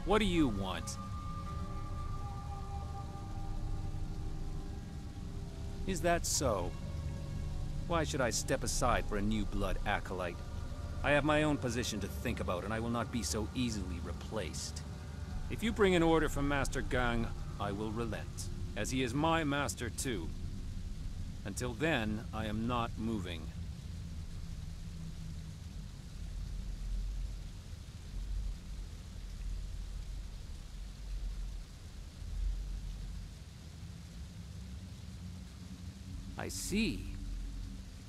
What do you want? Is that so? Why should I step aside for a new blood acolyte? I have my own position to think about, and I will not be so easily replaced. If you bring an order from Master Gang, I will relent, as he is my master too. Until then, I am not moving. I see.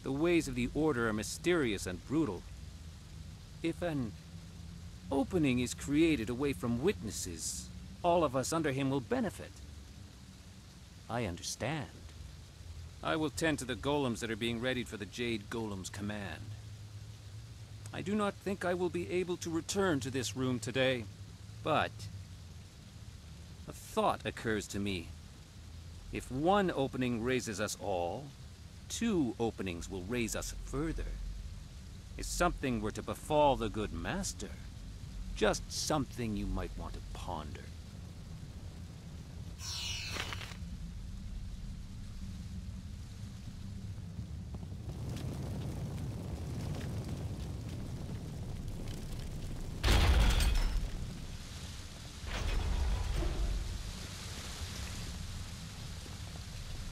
The ways of the Order are mysterious and brutal. If an opening is created away from witnesses, all of us under him will benefit. I understand. I will tend to the golems that are being readied for the Jade Golem's command. I do not think I will be able to return to this room today, but a thought occurs to me. If one opening raises us all, 2 openings will raise us further. If something were to befall the good master, just something you might want to ponder.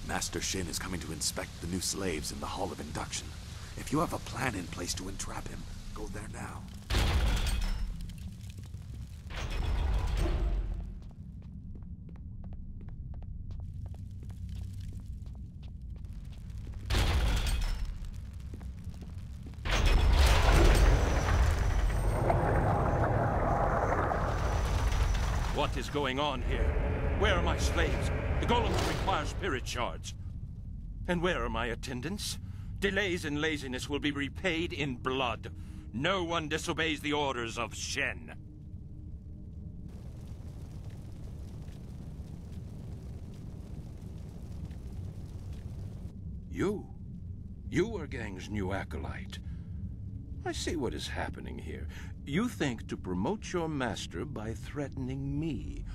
Master Shin is coming to inspect the new slaves in the Hall of Induction. If you have a plan in place to entrap him, go there now. What is going on here? Where are my slaves? The golems require spirit shards. And where are my attendants? Delays and laziness will be repaid in blood. No one disobeys the orders of Shen. You are Gang's new acolyte. I see what is happening here. You think to promote your master by threatening me.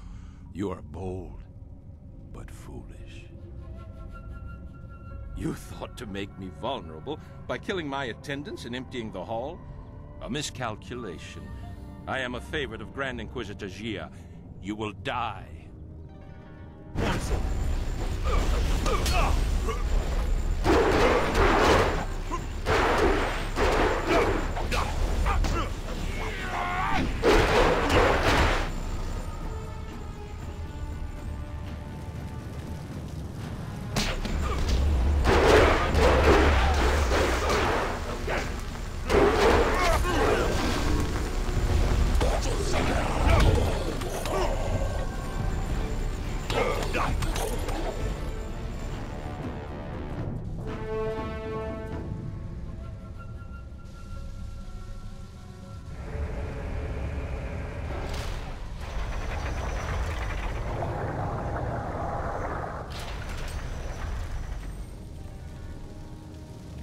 You are bold, but foolish. You thought to make me vulnerable by killing my attendants and emptying the hall? A miscalculation. I am a favorite of Grand Inquisitor Jia. You will die.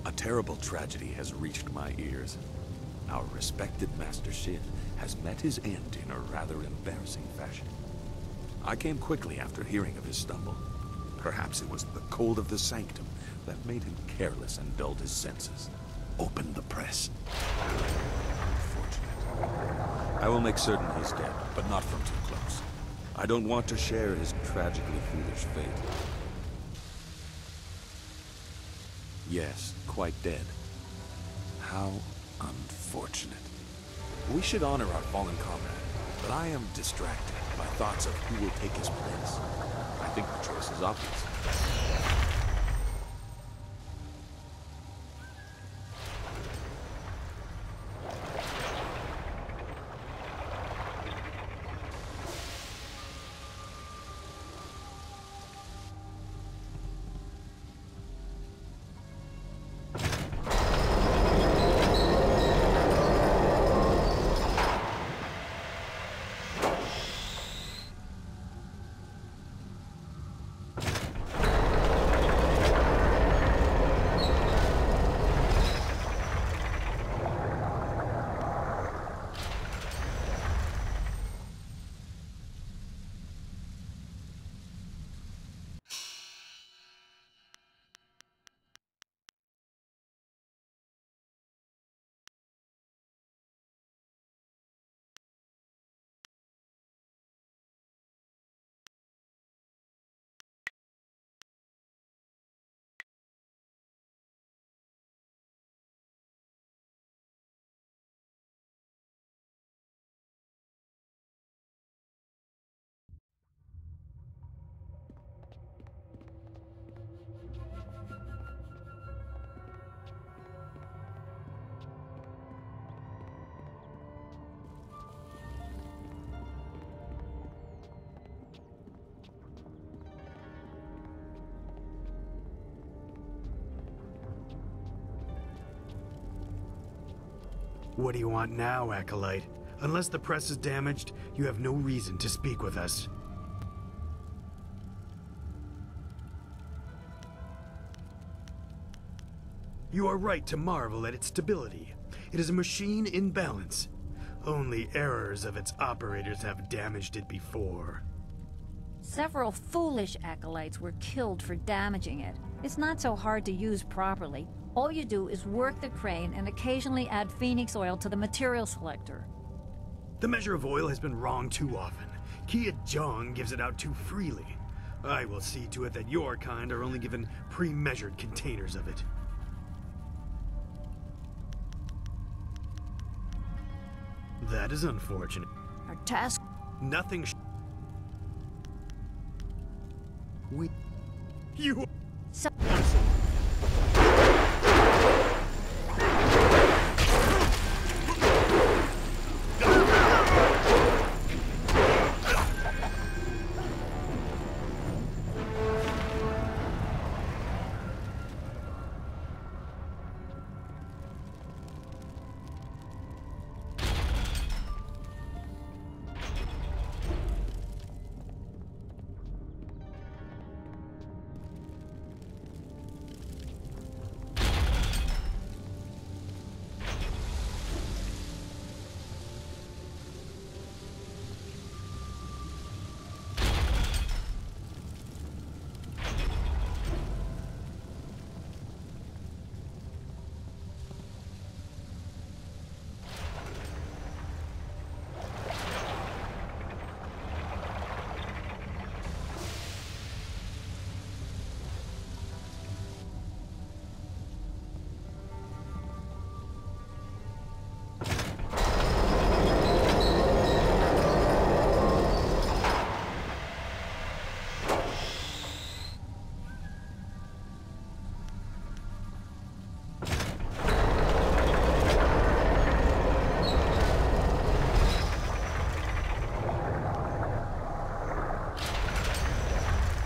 A terrible tragedy has reached my ears. Our respected Master Shin has met his end in a rather embarrassing fashion. I came quickly after hearing of his stumble. Perhaps it was the cold of the sanctum that made him careless and dulled his senses. Open the press. Unfortunate. I will make certain he's dead, but not from too close. I don't want to share his tragically foolish fate. Yes, quite dead. How unfortunate. We should honor our fallen comrade, but I am distracted by thoughts of who will take his place. I think the choice is obvious. What do you want now, Acolyte? Unless the press is damaged, you have no reason to speak with us. You are right to marvel at its stability. It is a machine in balance. Only errors of its operators have damaged it before. Several foolish acolytes were killed for damaging it. It's not so hard to use properly. All you do is work the crane and occasionally add phoenix oil to the material selector. The measure of oil has been wrong too often. Kia Jong gives it out too freely. I will see to it that your kind are only given pre-measured containers of it. That is unfortunate. Our task... Nothing You... So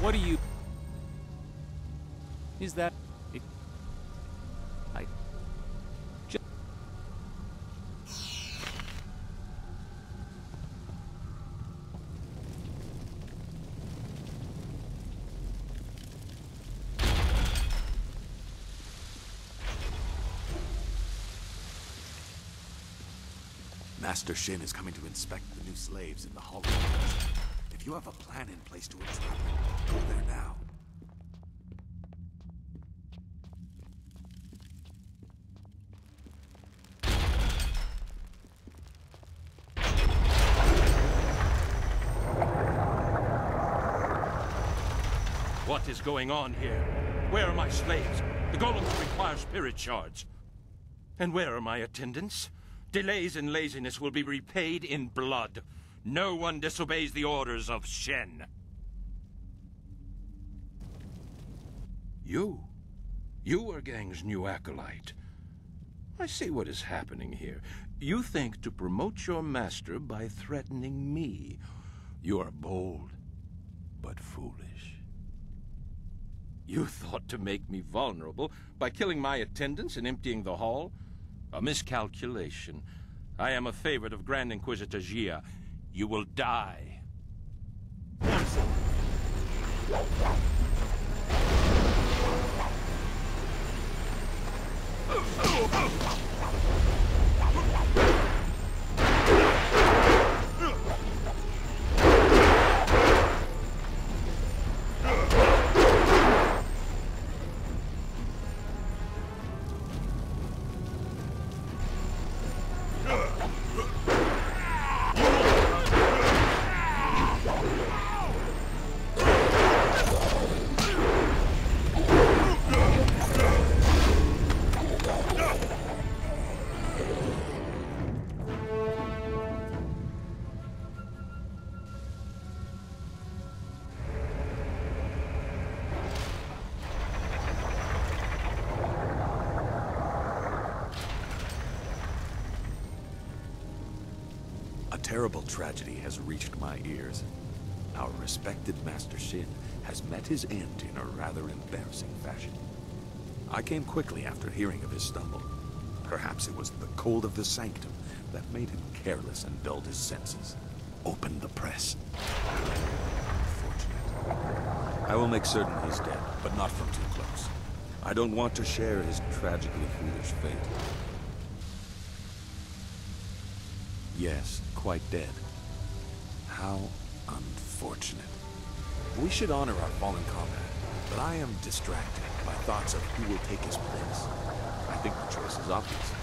What do you... Is that... It... I... Just... Master Shin is coming to inspect the new slaves in the hall. If you have a plan in place to entrap him, go there now. What is going on here? Where are my slaves? The golems require spirit shards. And where are my attendants? Delays and laziness will be repaid in blood. No one disobeys the orders of Shen. You are Gang's new acolyte. I see what is happening here. You think to promote your master by threatening me. You are bold, but foolish. You thought to make me vulnerable by killing my attendants and emptying the hall? A miscalculation. I am a favorite of Grand Inquisitor Jia. You will die. A terrible tragedy has reached my ears. Our respected Master Shin has met his end in a rather embarrassing fashion. I came quickly after hearing of his stumble. Perhaps it was the cold of the sanctum that made him careless and dulled his senses. Open the press. Unfortunate. I will make certain he's dead, but not from too close. I don't want to share his tragically foolish fate. Yes, quite dead. How unfortunate. We should honor our fallen comrade, but I am distracted by thoughts of who will take his place. I think the choice is obvious.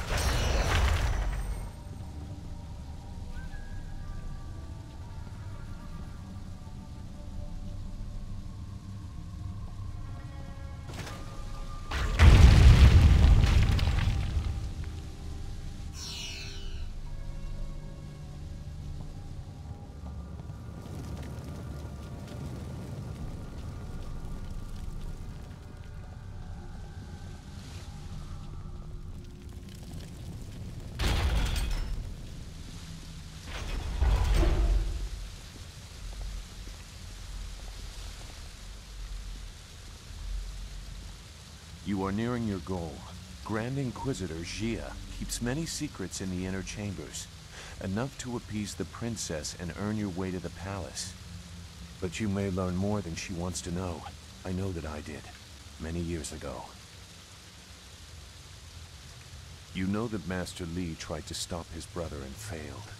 You are nearing your goal. Grand Inquisitor Jia keeps many secrets in the inner chambers, enough to appease the princess and earn your way to the palace. But you may learn more than she wants to know. I know that I did, many years ago. You know that Master Li tried to stop his brother and failed.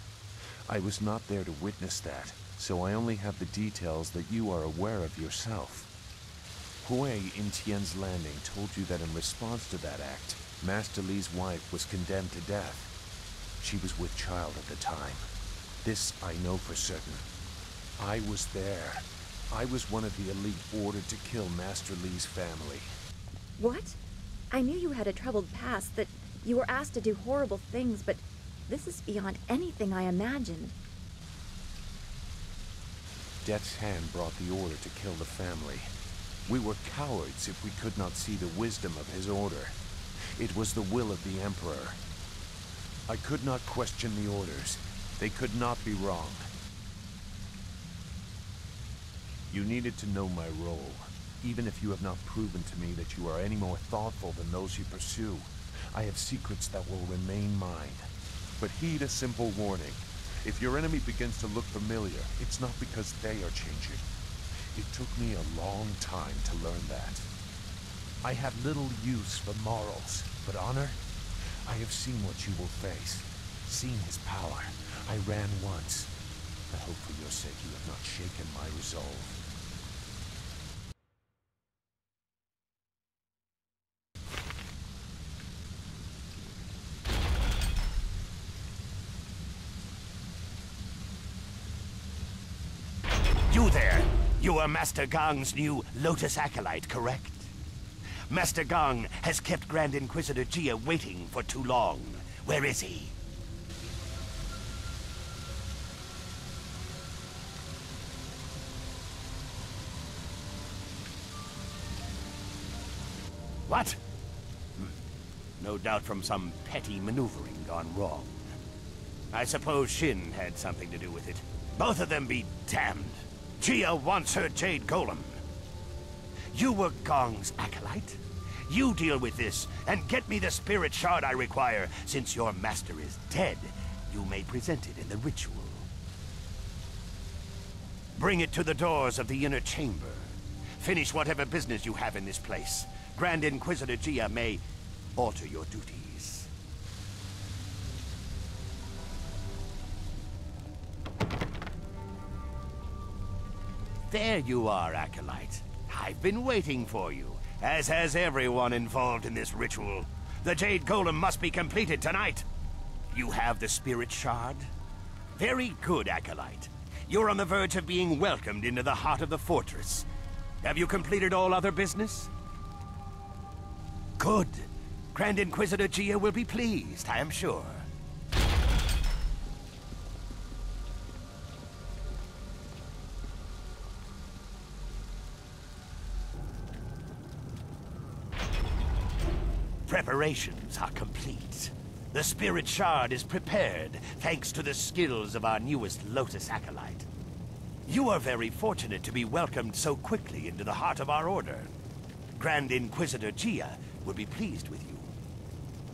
I was not there to witness that, so I only have the details that you are aware of yourself. Hui in Tian's Landing told you that in response to that act, Master Li's wife was condemned to death. She was with child at the time. This I know for certain. I was there. I was one of the elite ordered to kill Master Li's family. What? I knew you had a troubled past, that you were asked to do horrible things, but this is beyond anything I imagined. Death's hand brought the order to kill the family. We were cowards if we could not see the wisdom of his order. It was the will of the Emperor. I could not question the orders. They could not be wrong. You needed to know my role, even if you have not proven to me that you are any more thoughtful than those you pursue. I have secrets that will remain mine. But heed a simple warning. If your enemy begins to look familiar, it's not because they are changing. It took me a long time to learn that. I have little use for morals, but honor? I have seen what you will face, seen his power. I ran once. I hope for your sake you have not shaken my resolve. You there! You are Master Gong's new Lotus Acolyte, correct? Master Gong has kept Grand Inquisitor Jia waiting for too long. Where is he? What? No doubt from some petty maneuvering gone wrong. I suppose Shin had something to do with it. Both of them be damned. Jia wants her Jade Golem. You were Gong's acolyte? You deal with this, and get me the spirit shard I require. Since your master is dead, you may present it in the ritual. Bring it to the doors of the inner chamber. Finish whatever business you have in this place. Grand Inquisitor Jia may alter your duties. There you are, Acolyte. I've been waiting for you, as has everyone involved in this ritual. The Jade Golem must be completed tonight. You have the Spirit Shard? Very good, Acolyte. You're on the verge of being welcomed into the heart of the fortress. Have you completed all other business? Good. Grand Inquisitor Jia will be pleased, I am sure. Preparations are complete. The Spirit Shard is prepared, thanks to the skills of our newest Lotus Acolyte. You are very fortunate to be welcomed so quickly into the heart of our order. Grand Inquisitor Jia will be pleased with you.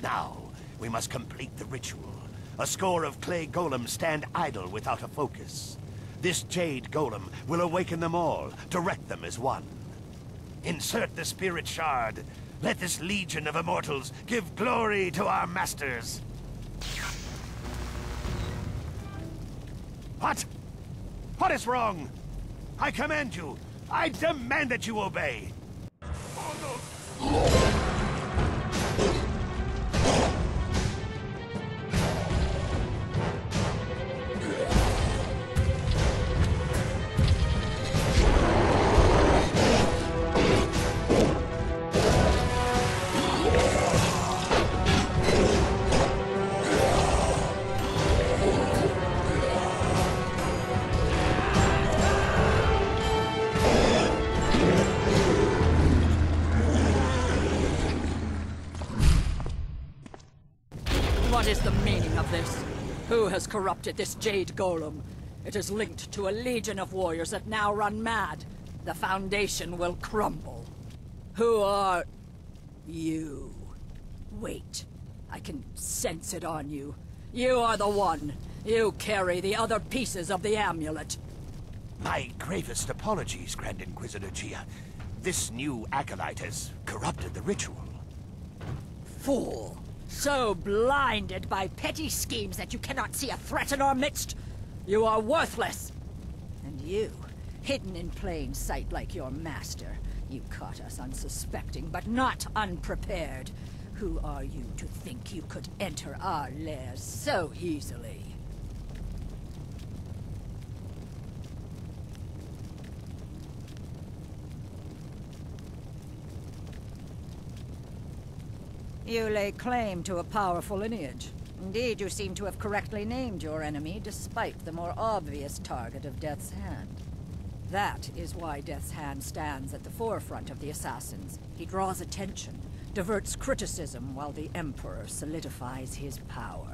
Now, We must complete the ritual. A score of clay golems stand idle without a focus. This Jade golem will awaken them all, direct them as one. Insert the spirit shard. Let this legion of immortals give glory to our masters. What? What is wrong? I command you. I demand that you obey. What is the meaning of this? Who has corrupted this Jade Golem? It is linked to a legion of warriors that now run mad. The Foundation will crumble. Who are... you? Wait. I can sense it on you. You are the one. You carry the other pieces of the amulet. My gravest apologies, Grand Inquisitor Gia. This new acolyte has corrupted the ritual. Fool! So blinded by petty schemes that you cannot see a threat in our midst? You are worthless! And you, hidden in plain sight like your master, you caught us unsuspecting, but not unprepared. Who are you to think you could enter our lairs so easily? You lay claim to a powerful lineage. Indeed, you seem to have correctly named your enemy, despite the more obvious target of Death's Hand. That is why Death's Hand stands at the forefront of the assassins. He draws attention, diverts criticism, while the Emperor solidifies his power.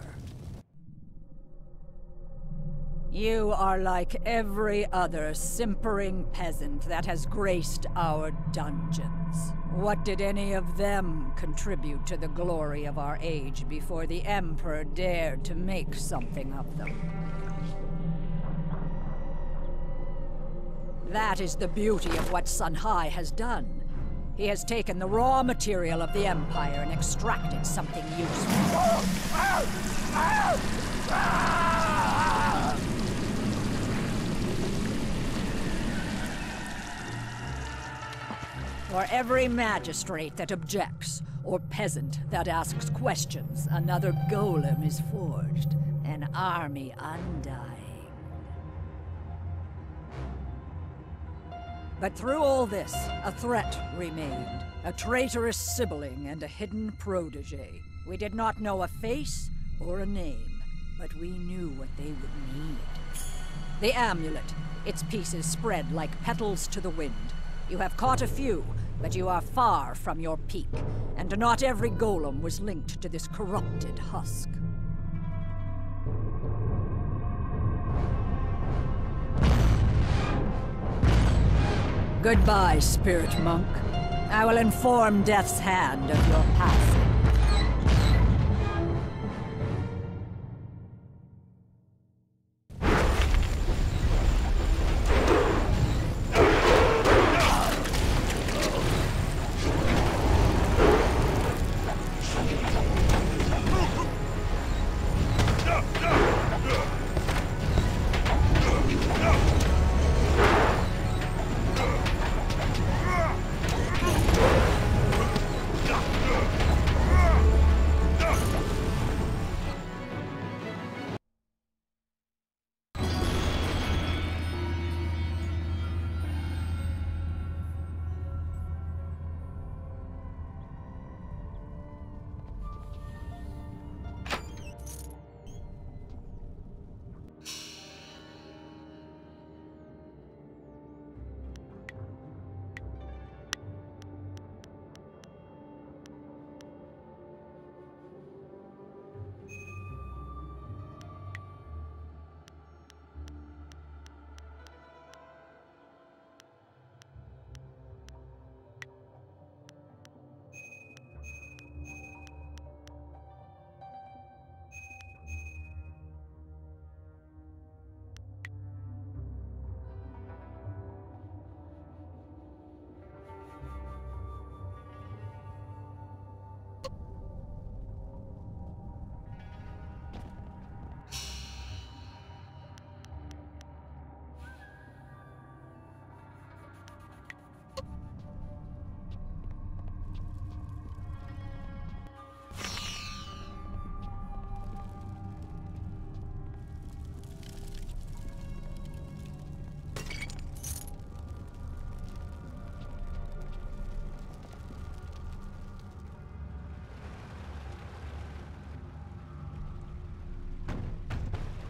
You are like every other simpering peasant that has graced our dungeons. What did any of them contribute to the glory of our age before the Emperor dared to make something of them? That is the beauty of what Sun Hai has done. He has taken the raw material of the Empire and extracted something useful. For every magistrate that objects, or peasant that asks questions, another golem is forged, an army undying. But through all this, a threat remained. A traitorous sibling and a hidden protege. We did not know a face or a name, but we knew what they would need. The amulet, its pieces spread like petals to the wind. You have caught a few, but you are far from your peak, and not every golem was linked to this corrupted husk. Goodbye, Spirit Monk. I will inform Death's Hand of your passing.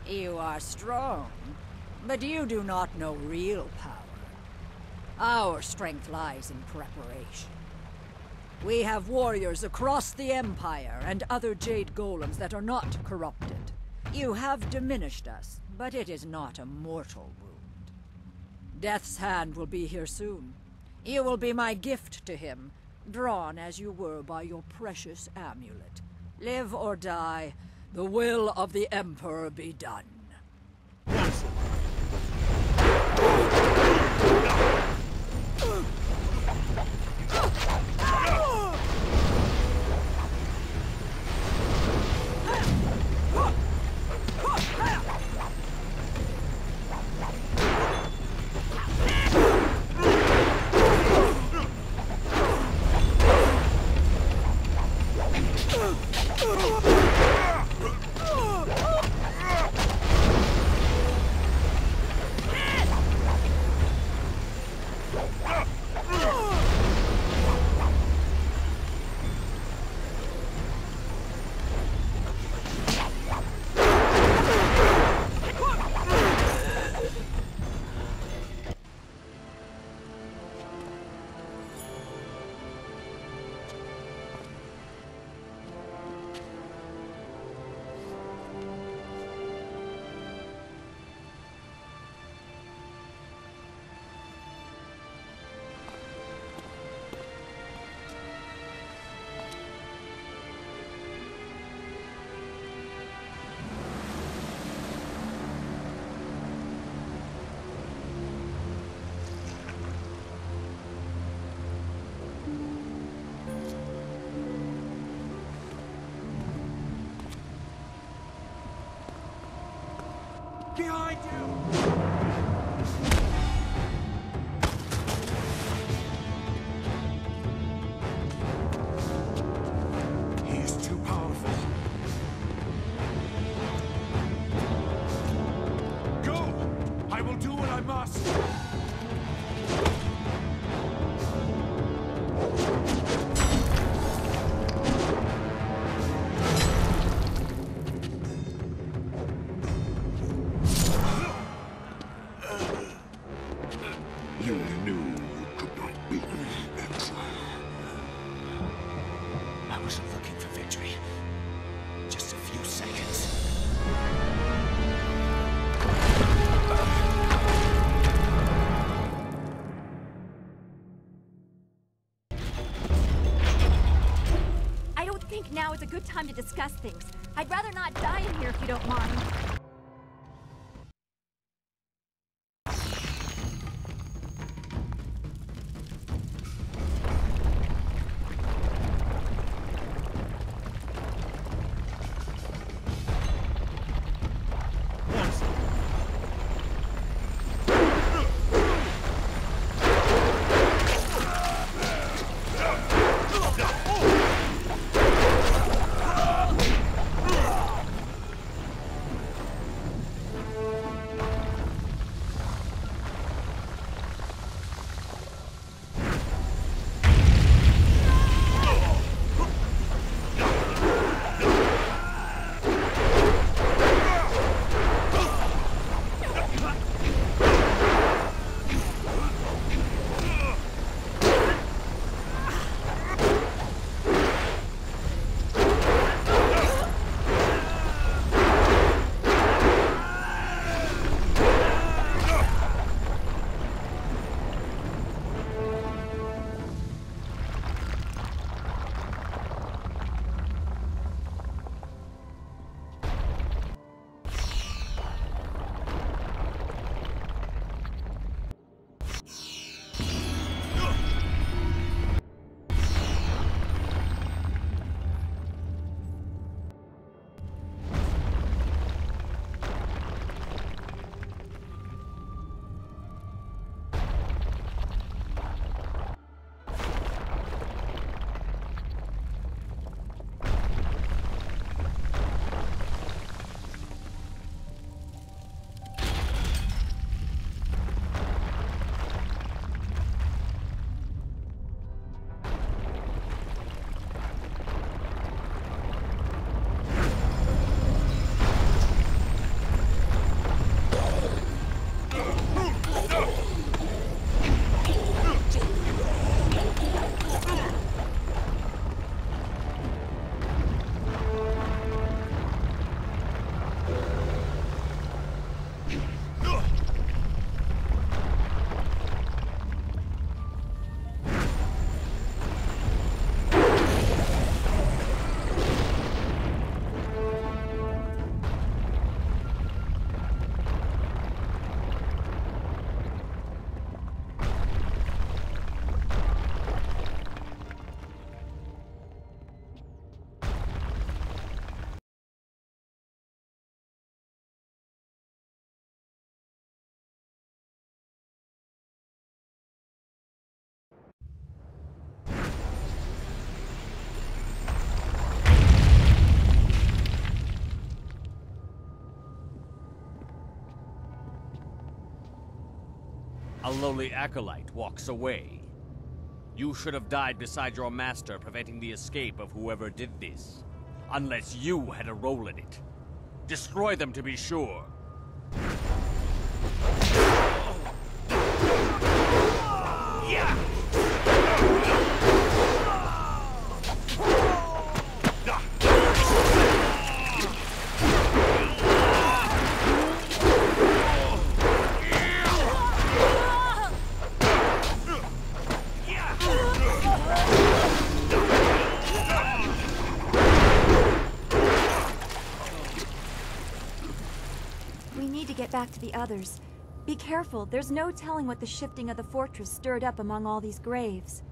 You are strong, but you do not know real power. Our strength lies in preparation. We have warriors across the Empire and other Jade golems that are not corrupted. You have diminished us, but it is not a mortal wound. Death's hand will be here soon. You will be my gift to him, drawn as you were by your precious amulet. Live or die, the will of the Emperor be done. Behind you! He is too powerful. Go! I will do what I must! You knew you could not beat me, exile. I wasn't looking for victory. Just a few seconds. I don't think now is a good time to discuss things. I'd rather not die in here if you don't mind. lowly acolyte walks away. You should have died beside your master, preventing the escape of whoever did this. Unless you had a role in it. Destroy them to be sure. We need to get back to the others. Be careful, there's no telling what the shifting of the fortress stirred up among all these graves.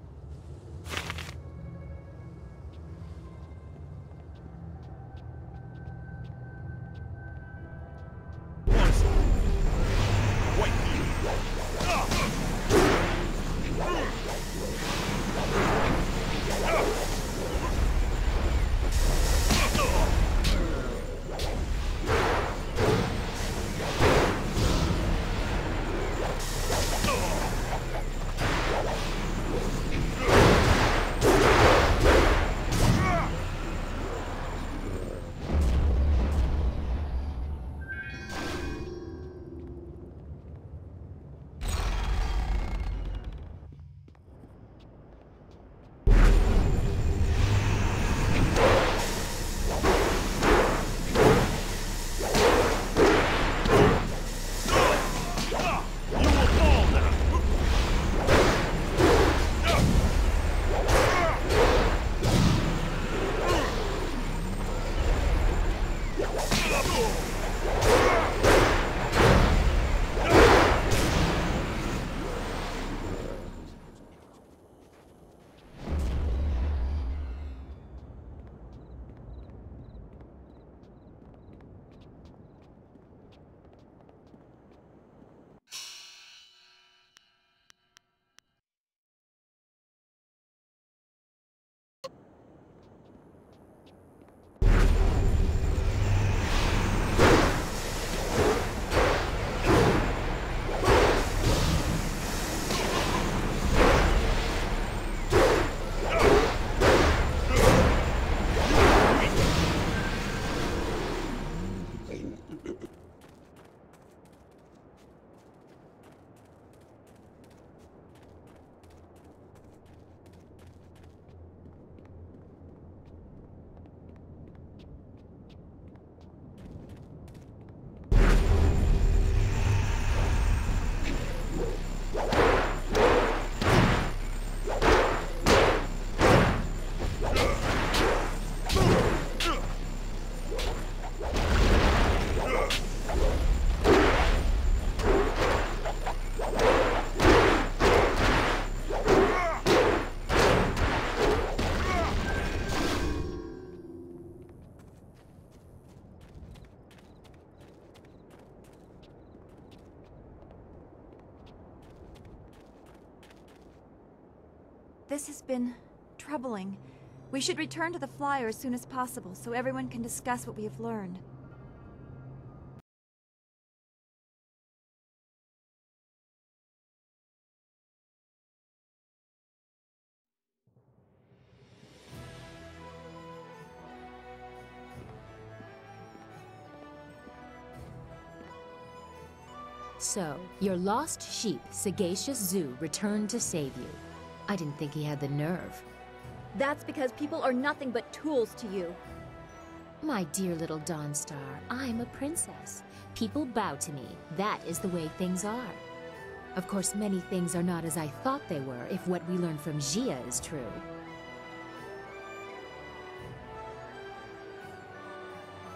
This has been troubling. We should return to the flyer as soon as possible so everyone can discuss what we have learned. So, your lost sheep, Sagacious Zoo, returned to save you. I didn't think he had the nerve. That's because people are nothing but tools to you. My dear little Dawnstar, I'm a princess. People bow to me. That is the way things are. Of course, many things are not as I thought they were, if what we learned from Gia is true.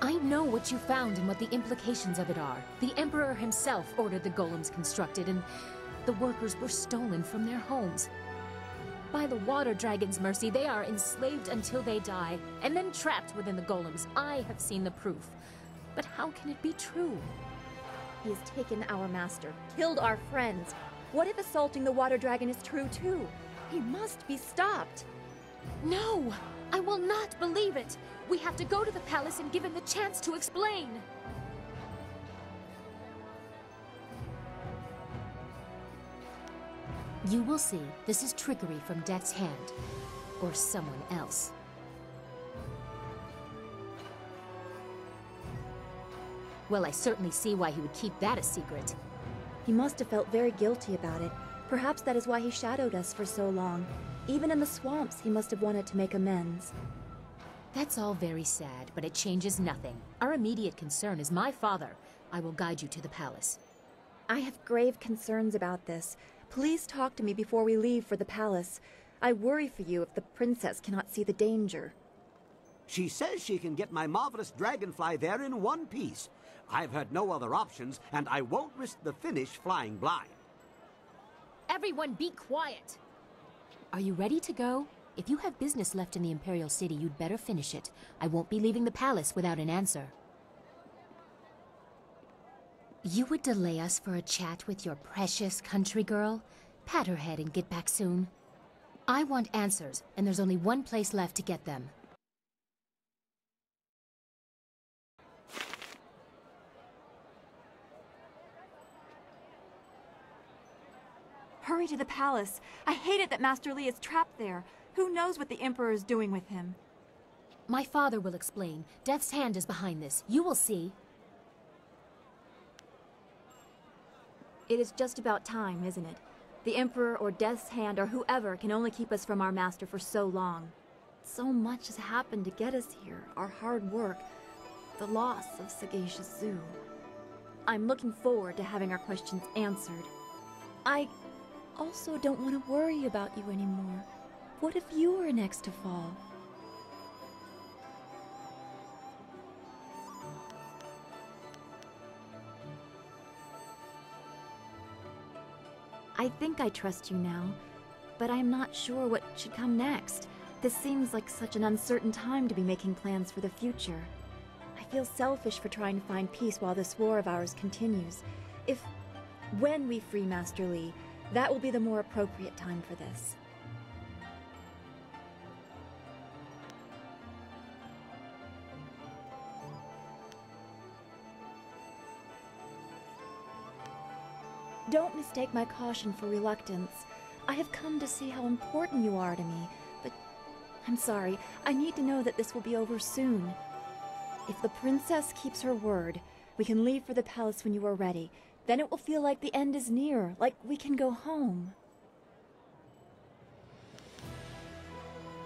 I know what you found and what the implications of it are. The Emperor himself ordered the golems constructed, and the workers were stolen from their homes. By the Water Dragon's mercy, they are enslaved until they die, and then trapped within the golems. I have seen the proof. But how can it be true? He has taken our master, killed our friends. What if assaulting the Water Dragon is true too? He must be stopped. No! I will not believe it! We have to go to the palace and give him the chance to explain! You will see. This is trickery from Death's Hand. Or someone else. Well, I certainly see why he would keep that a secret. He must have felt very guilty about it. Perhaps that is why he shadowed us for so long. Even in the swamps, he must have wanted to make amends. That's all very sad, but it changes nothing. Our immediate concern is my father. I will guide you to the palace. I have grave concerns about this. Please talk to me before we leave for the palace. I worry for you if the princess cannot see the danger. She says she can get my marvelous dragonfly there in one piece. I've heard no other options, and I won't risk the finish flying blind. Everyone be quiet! Are you ready to go? If you have business left in the Imperial City, you'd better finish it. I won't be leaving the palace without an answer. You would delay us for a chat with your precious country girl? Pat her head and get back soon. I want answers, and there's only one place left to get them. Hurry to the palace. I hate it that Master Li is trapped there. Who knows what the Emperor is doing with him? My father will explain. Death's Hand is behind this. You will see. It is just about time, isn't it? The Emperor or Death's Hand or whoever can only keep us from our master for so long. So much has happened to get us here. Our hard work. The loss of Sagacious Zoo. I'm looking forward to having our questions answered. I also don't want to worry about you anymore. What if you were next to fall? I think I trust you now, but I'm not sure what should come next. This seems like such an uncertain time to be making plans for the future. I feel selfish for trying to find peace while this war of ours continues. When we free Master Li, that will be the more appropriate time for this. Don't mistake my caution for reluctance. I have come to see how important you are to me, but I'm sorry. I need to know that this will be over soon. If the princess keeps her word, we can leave for the palace when you are ready. Then it will feel like the end is near, like we can go home.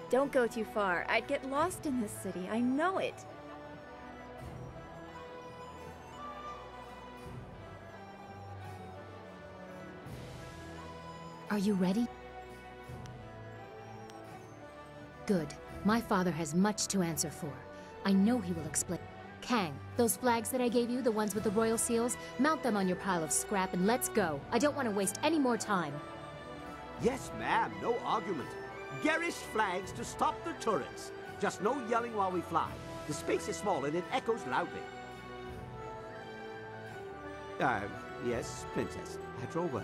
Don't go too far. I'd get lost in this city. I know it. Are you ready? Good. My father has much to answer for. I know he will explain. Kang, those flags that I gave you, the ones with the royal seals, mount them on your pile of scrap and let's go. I don't want to waste any more time. Yes, ma'am, no argument. Garish flags to stop the turrets. Just no yelling while we fly. The space is small and it echoes loudly. Yes, Princess. At your word.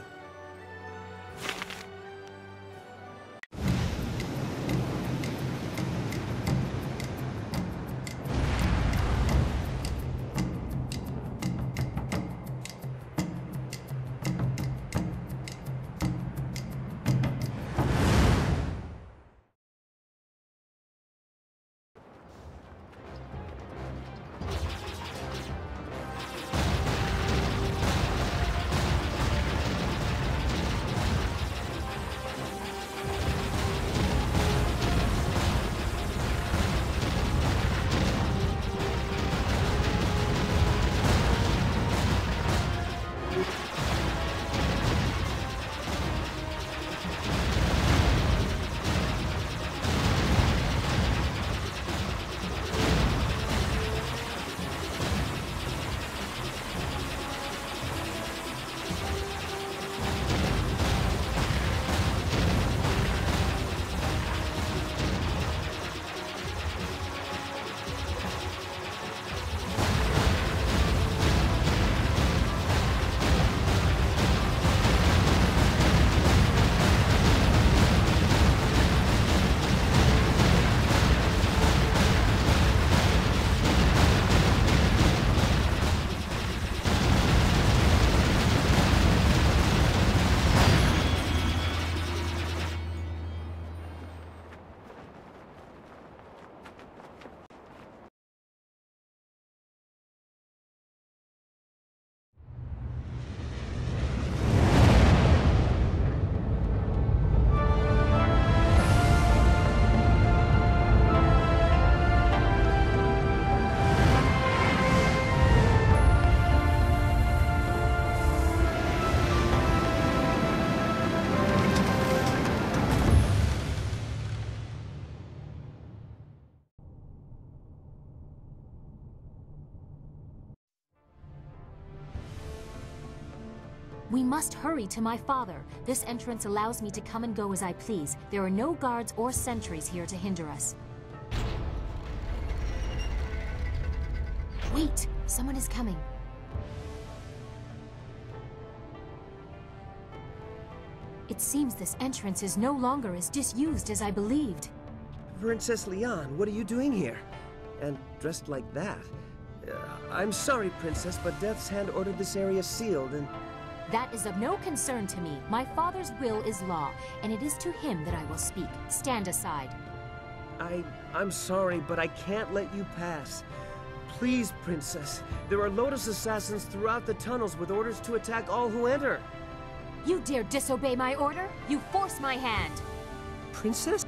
We must hurry to my father. This entrance allows me to come and go as I please. There are no guards or sentries here to hinder us. Wait! Someone is coming. It seems this entrance is no longer as disused as I believed. Princess Leon, what are you doing here? And dressed like that? I'm sorry, Princess, but Death's Hand ordered this area sealed and... That is of no concern to me. My father's will is law, and it is to him that I will speak. Stand aside. I'm sorry, but I can't let you pass. Please, Princess. There are Lotus assassins throughout the tunnels with orders to attack all who enter. You dare disobey my order? You force my hand! Princess?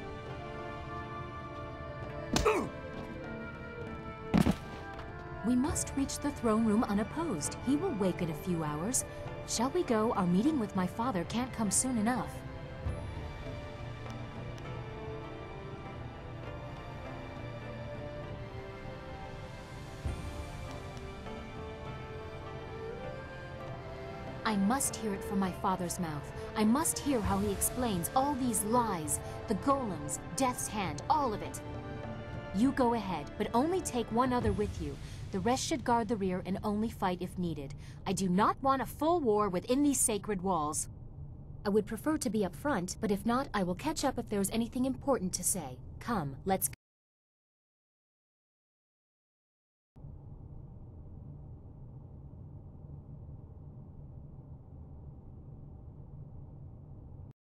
We must reach the throne room unopposed. He will wake in a few hours. Shall we go? Our meeting with my father can't come soon enough. I must hear it from my father's mouth. I must hear how he explains all these lies, the golems, Death's Hand, all of it. You go ahead, but only take one other with you. The rest should guard the rear and only fight if needed. I do not want a full war within these sacred walls. I would prefer to be up front, but if not, I will catch up if there is anything important to say. Come, let's go.